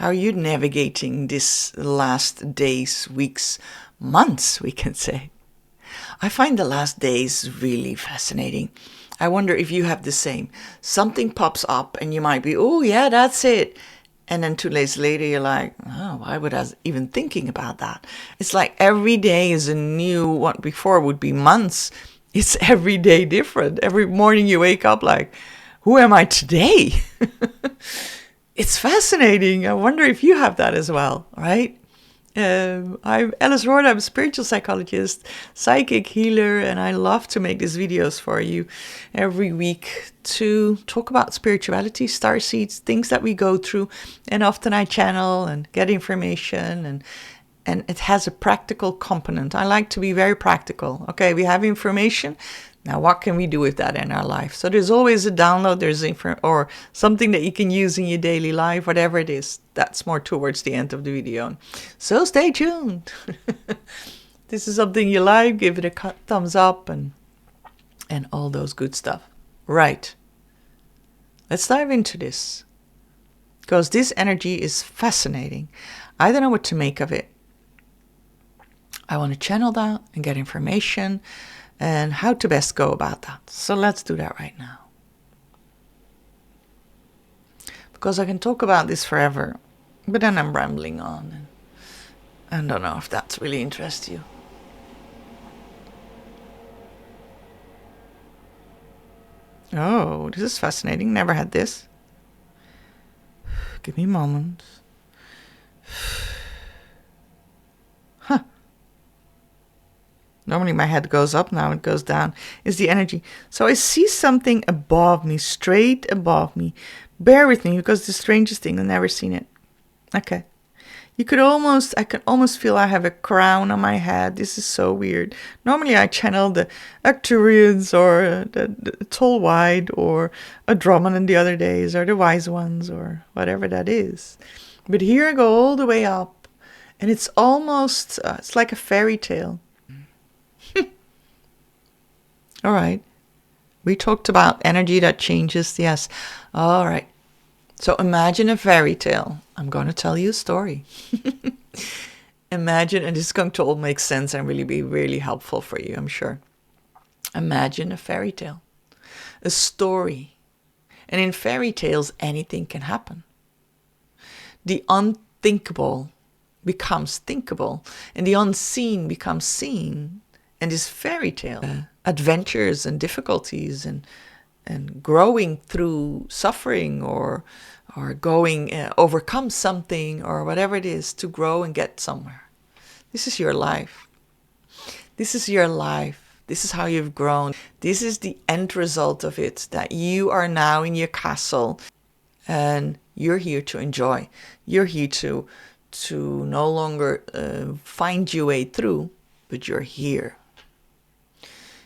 How are you navigating this last days, weeks, months, we can say? I find the last days really fascinating. I wonder if you have the same. Something pops up and you might be, oh yeah, that's it. And then 2 days later, you're like, oh, why would I even thinking about that? It's like every day is a new, what before would be months. It's every day different. Every morning you wake up like, who am I today? It's fascinating. I wonder if you have that as well, right? I'm Alice Roord. I'm a spiritual psychologist, psychic healer, and I love to make these videos for you every week to talk about spirituality, starseeds, things that we go through. And often I channel and get information, and it has a practical component. I like to be very practical. Okay, we have information. Now, what can we do with that in our life? So there's always a download, there's or something that you can use in your daily life, whatever it is. That's more towards the end of the video. So stay tuned. This is something you like, give it a thumbs up and all those good stuff. Right. Let's dive into this. Because this energy is fascinating. I don't know what to make of it. I want to channel that and get information and how to best go about that. So let's do that right now. Because I can talk about this forever, but then I'm rambling on. And I don't know if that really interests you. Oh, this is fascinating. Never had this. Give me a moment. Huh. Normally my head goes up, now it goes down. Is the energy. So I see something above me, straight above me. Bear with me, because the strangest thing, I've never seen it. Okay. I can almost feel I have a crown on my head. This is so weird. Normally I channel the Arcturians or the tall white or a Drummond the other days or the wise ones or whatever that is. But here I go all the way up and it's almost, it's like a fairy tale. All right. We talked about energy that changes. Yes. All right. So imagine a fairy tale. I'm going to tell you a story. Imagine, and this is going to all make sense and really be really helpful for you, I'm sure. Imagine a fairy tale, a story. And in fairy tales, anything can happen. The unthinkable becomes thinkable, and the unseen becomes seen. And this fairy tale, adventures and difficulties and growing through suffering or going overcome something or whatever it is to grow and get somewhere. This is your life. This is your life. This is how you've grown. This is the end result of it, that you are now in your castle and you're here to enjoy. You're here to no longer find your way through, but you're here.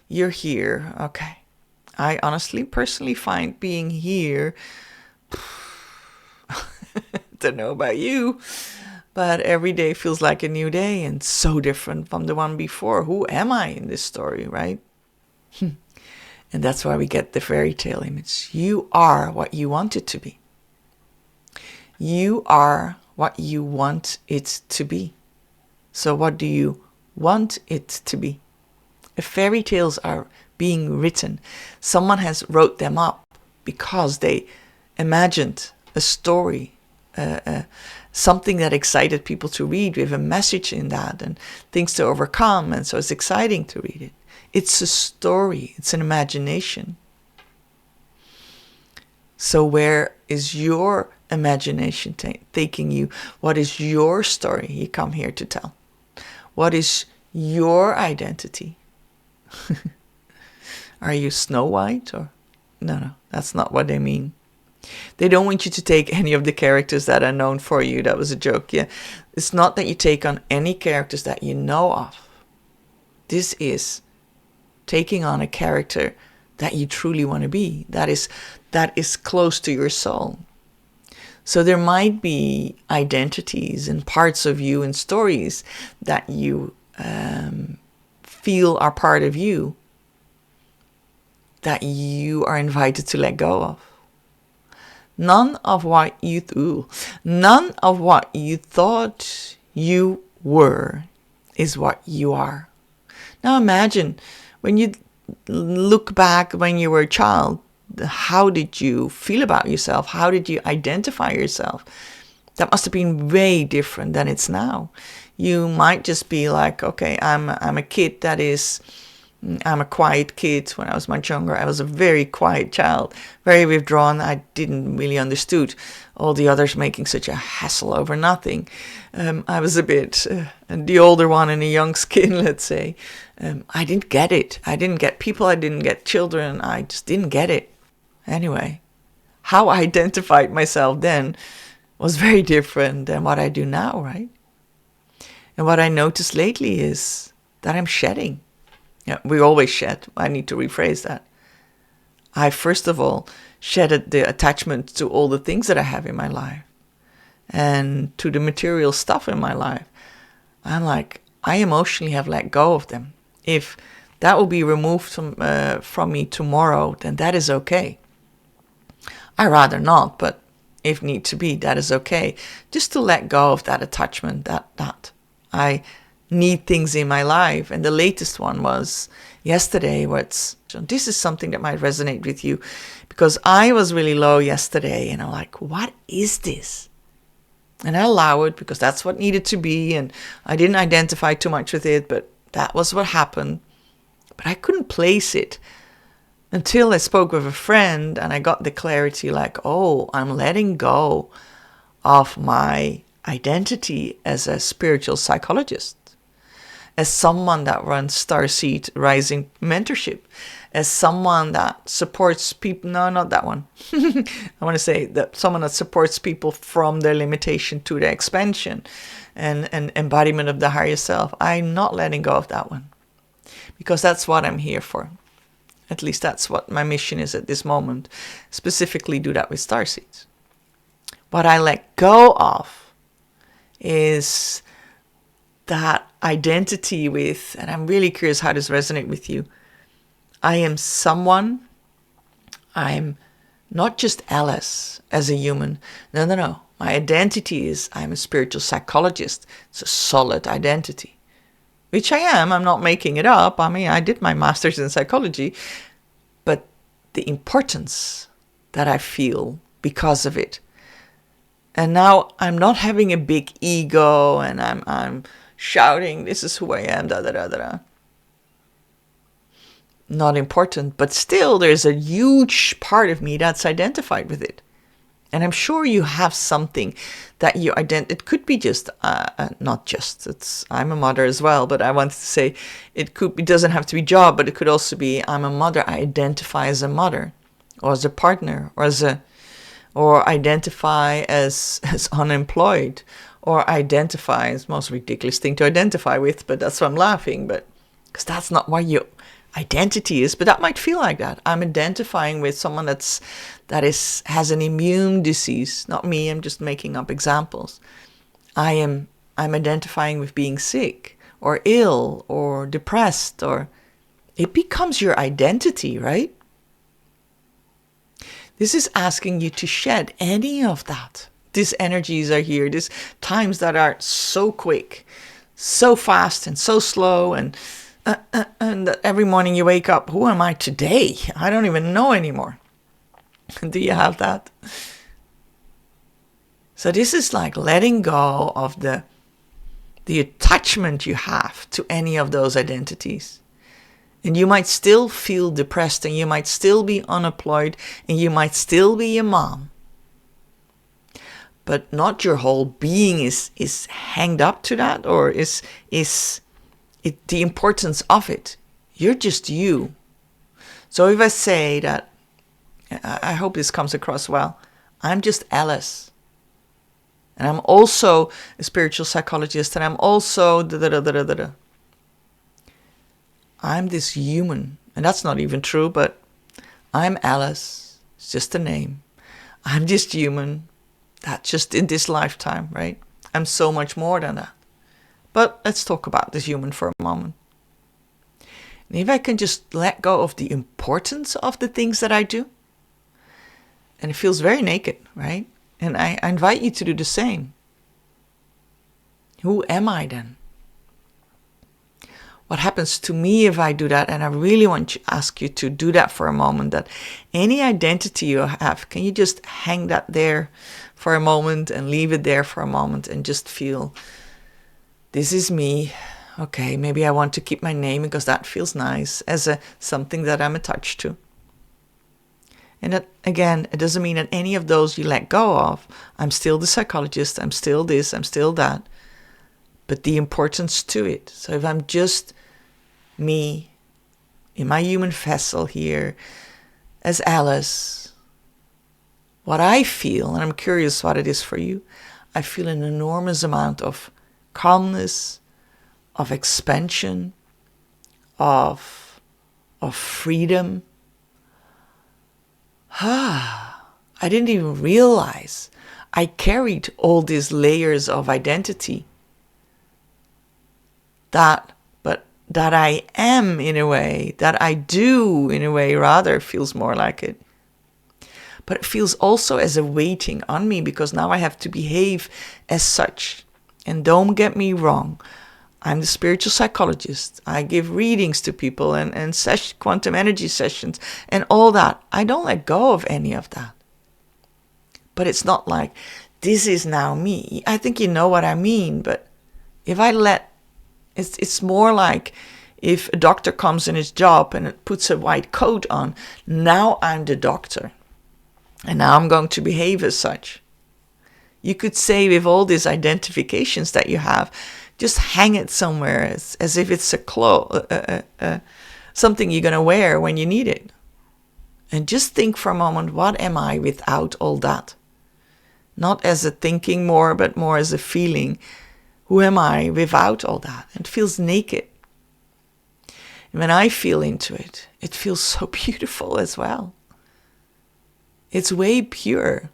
You're here. Okay. I honestly, personally find being here, don't know about you, but every day feels like a new day and so different from the one before. Who am I in this story, right? And that's why we get the fairy tale image. You are what you want it to be. You are what you want it to be. So what do you want it to be? If fairy tales are being written, someone has wrote them up because they imagined a story, something that excited people to read with a message in that and things to overcome, and so it's exciting to read it. It's a story, it's an imagination. So where is your imagination taking you? What is your story you come here to tell? What is your identity? Are you Snow White or? No, that's not what they mean. They don't want you to take any of the characters that are known for you. That was a joke, yeah. It's not that you take on any characters that you know of. This is taking on a character that you truly want to be. That is close to your soul. So there might be identities and parts of you and stories that you feel are part of you that you are invited to let go of. None of what you thought you were is what you are. Now imagine when you look back when you were a child, how did you feel about yourself? How did you identify yourself? That must have been way different than it's now. You might just be like, okay, I'm a kid that is, I'm a quiet kid. When I was much younger, I was a very quiet child, very withdrawn. I didn't really understood all the others making such a hassle over nothing. I was a bit the older one in a young skin, let's say. I didn't get it. I didn't get people. I didn't get children. I just didn't get it. Anyway, how I identified myself then was very different than what I do now, right? And what I noticed lately is that I'm shedding. Yeah, we always shed. I need to rephrase that. I first of all shedded the attachment to all the things that I have in my life and to the material stuff in my life. I'm like, I emotionally have let go of them. If that will be removed from me tomorrow, then that is okay. I rather not, but if need to be, that is okay. Just to let go of that attachment, that I need things in my life. And the latest one was yesterday, this is something that might resonate with you, because I was really low yesterday and I'm like, what is this? And I allow it because that's what needed to be, and I didn't identify too much with it, but that was what happened. But I couldn't place it until I spoke with a friend and I got the clarity like, oh, I'm letting go of my identity as a spiritual psychologist, as someone that runs Starseed Rising mentorship, as someone that supports people. No, not that one. I want to say that someone that supports people from their limitation to their expansion and embodiment of the higher self. I'm not letting go of that one because that's what I'm here for. At least that's what my mission is at this moment. Specifically do that with Starseeds. What I let go of is that identity with, and I'm really curious how this resonates with you. I am someone, I'm not just Alice as a human. No. My identity is I'm a spiritual psychologist. It's a solid identity, which I am. I'm not making it up. I mean, I did my master's in psychology, but the importance that I feel because of it. And now I'm not having a big ego and I'm shouting, this is who I am, da. Not important, but still there's a huge part of me that's identified with it. And I'm sure you have something that you it could be just, not just, I'm a mother as well, but I wanted to say it doesn't have to be job, but it could also be I'm a mother, I identify as a mother, or as a partner, or identify as unemployed, or identify as most ridiculous thing to identify with, but that's why I'm laughing, but because that's not what your identity is, but that might feel like that. I'm identifying with someone has an immune disease, not me, I'm just making up examples. I'm identifying with being sick or ill or depressed, or it becomes your identity, right? This is asking you to shed any of that. These energies are here, these times that are so quick, so fast and so slow, and every morning you wake up, who am I today? I don't even know anymore. Do you have that? So this is like letting go of the attachment you have to any of those identities. And you might still feel depressed, and you might still be unemployed, and you might still be a mom. But not your whole being is hanged up to that, or is the importance of it. You're just you. So if I say that, I hope this comes across well, I'm just Alice. And I'm also a spiritual psychologist, and I'm also I'm this human. And that's not even true, but I'm Alice. It's just a name. I'm just human. That's just in this lifetime, right? I'm so much more than that. But let's talk about this human for a moment. And if I can just let go of the importance of the things that I do, And it feels very naked, right? And I invite you to do the same. Who am I then? What happens to me if I do that? And I really want to ask you to do that for a moment, that any identity you have, can you just hang that there for a moment and leave it there for a moment and just feel, this is me. Okay, maybe I want to keep my name because that feels nice as something that I'm attached to. And that, again, it doesn't mean that any of those you let go of. I'm still the psychologist, I'm still this, I'm still that. But the importance to it. So if I'm just me in my human vessel here as Alice, what I feel, and I'm curious what it is for you, I feel an enormous amount of calmness, of expansion, of freedom. I didn't even realize I carried all these layers of identity. That I am in a way, that I do in a way, rather feels more like it. But it feels also as a weighting on me because now I have to behave as such. And don't get me wrong, I'm the spiritual psychologist. I give readings to people and quantum energy sessions and all that. I don't let go of any of that. But it's not like, this is now me. I think you know what I mean, but if I let It's more like if a doctor comes in his job and it puts a white coat on, now I'm the doctor. And now I'm going to behave as such. You could say with all these identifications that you have, just hang it somewhere as if it's something you're going to wear when you need it. And just think for a moment, what am I without all that? Not as a thinking more, but more as a feeling. Who am I without all that? It feels naked. And when I feel into it, it feels so beautiful as well. It's way pure.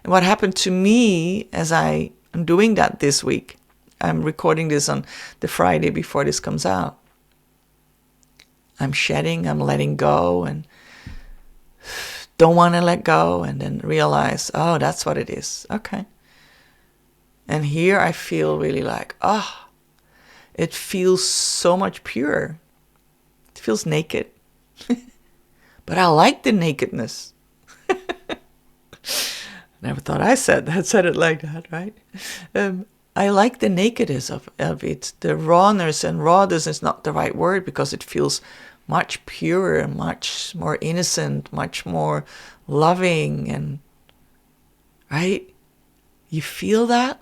And what happened to me as I am doing that this week, I'm recording this on the Friday before this comes out. I'm shedding, I'm letting go, and don't want to let go, and then realize, oh, that's what it is. Okay. And here I feel really like, it feels so much pure. It feels naked. But I like the nakedness. Never thought I said it like that, right? I like the nakedness of it. The rawness, and rawness is not the right word because it feels much purer, much more innocent, much more loving, and right? You feel that?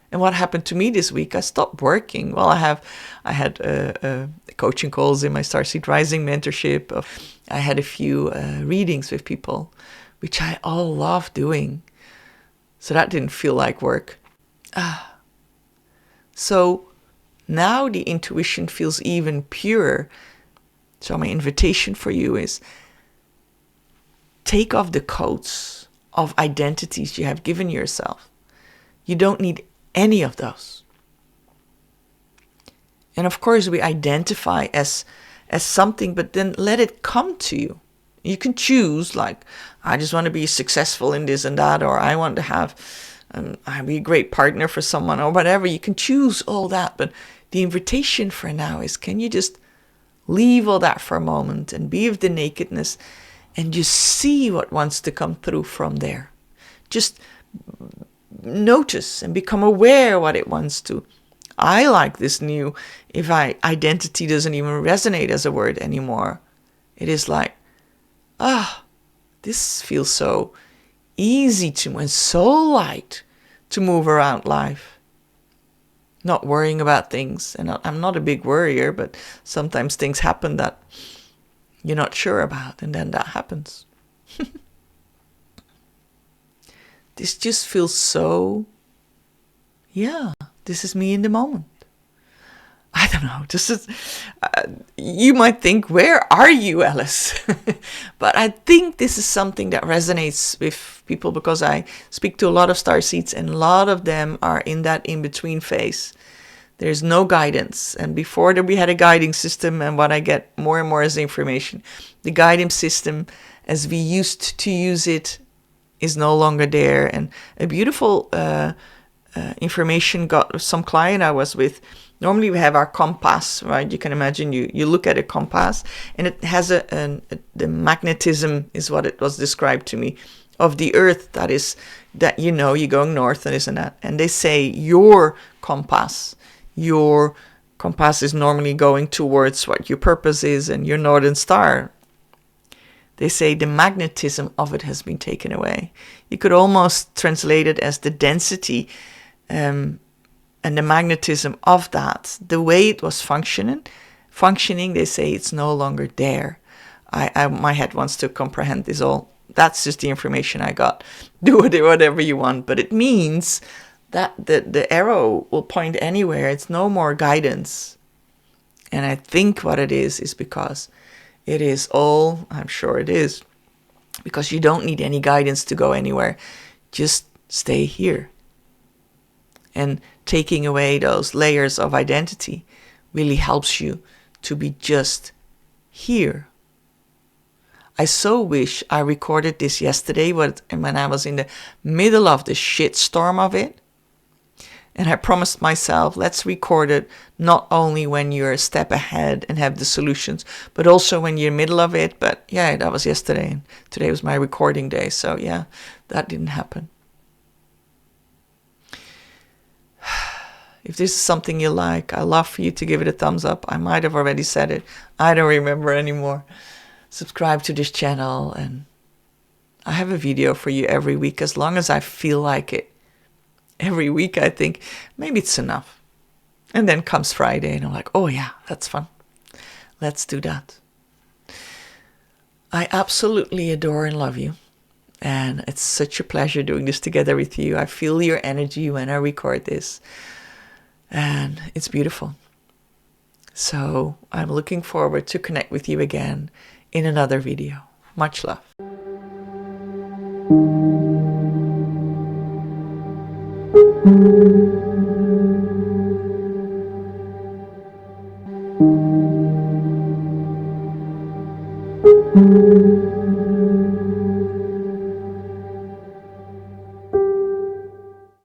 And what happened to me this week? I stopped working. Well, I had coaching calls in my Starseed Rising mentorship. I had a few readings with people, which I all love doing. So that didn't feel like work. So now the intuition feels even purer. So my invitation for you is take off the coats of identities you have given yourself. You don't need any of those. And of course, we identify as something, but then let it come to you. You can choose, like, I just want to be successful in this and that, or I want to have, I'll be a great partner for someone, or whatever. You can choose all that, but the invitation for now is, can you just leave all that for a moment and be with the nakedness and just see what wants to come through from there. Just notice and become aware what it wants to. I like this new, if identity doesn't even resonate as a word anymore. It is like, this feels so easy to and so light to move around life. Not worrying about things. And I'm not a big worrier, but sometimes things happen that you're not sure about, and then that happens. This just feels so, this is me in the moment. I don't know, this is, you might think, where are you, Alice? But I think this is something that resonates with people because I speak to a lot of starseeds and a lot of them are in that in-between phase. There's no guidance. And before that, we had a guiding system, and what I get more and more is the information. The guiding system, as we used to use it, is no longer there. And a beautiful information got some client I was with. Normally we have our compass, right? You can imagine you look at a compass, and it has the magnetism is what it was described to me of the earth, that you're going north and this and that. And they say your compass is normally going towards what your purpose is and your northern star. They say the magnetism of it has been taken away. You could almost translate it as the density and the magnetism of that. The way it was functioning, they say it's no longer there. My head wants to comprehend this all. That's just the information I got. Do with it whatever you want. But it means that the arrow will point anywhere. It's no more guidance. And I think what it is because it is all, I'm sure it is, because you don't need any guidance to go anywhere. Just stay here. And taking away those layers of identity really helps you to be just here. I so wish I recorded this yesterday when I was in the middle of the shitstorm of it. And I promised myself, let's record it not only when you're a step ahead and have the solutions, but also when you're in the middle of it. But yeah, that was yesterday, and today was my recording day. So yeah, that didn't happen. If this is something you like, I'd love for you to give it a thumbs up. I might have already said it. I don't remember anymore. Subscribe to this channel, and I have a video for you every week as long as I feel like it. Every week I think maybe it's enough. And then comes Friday and I'm like, oh yeah, that's fun. Let's do that. I absolutely adore and love you. And it's such a pleasure doing this together with you. I feel your energy when I record this. And it's beautiful. So I'm looking forward to connect with you again in another video. Much love.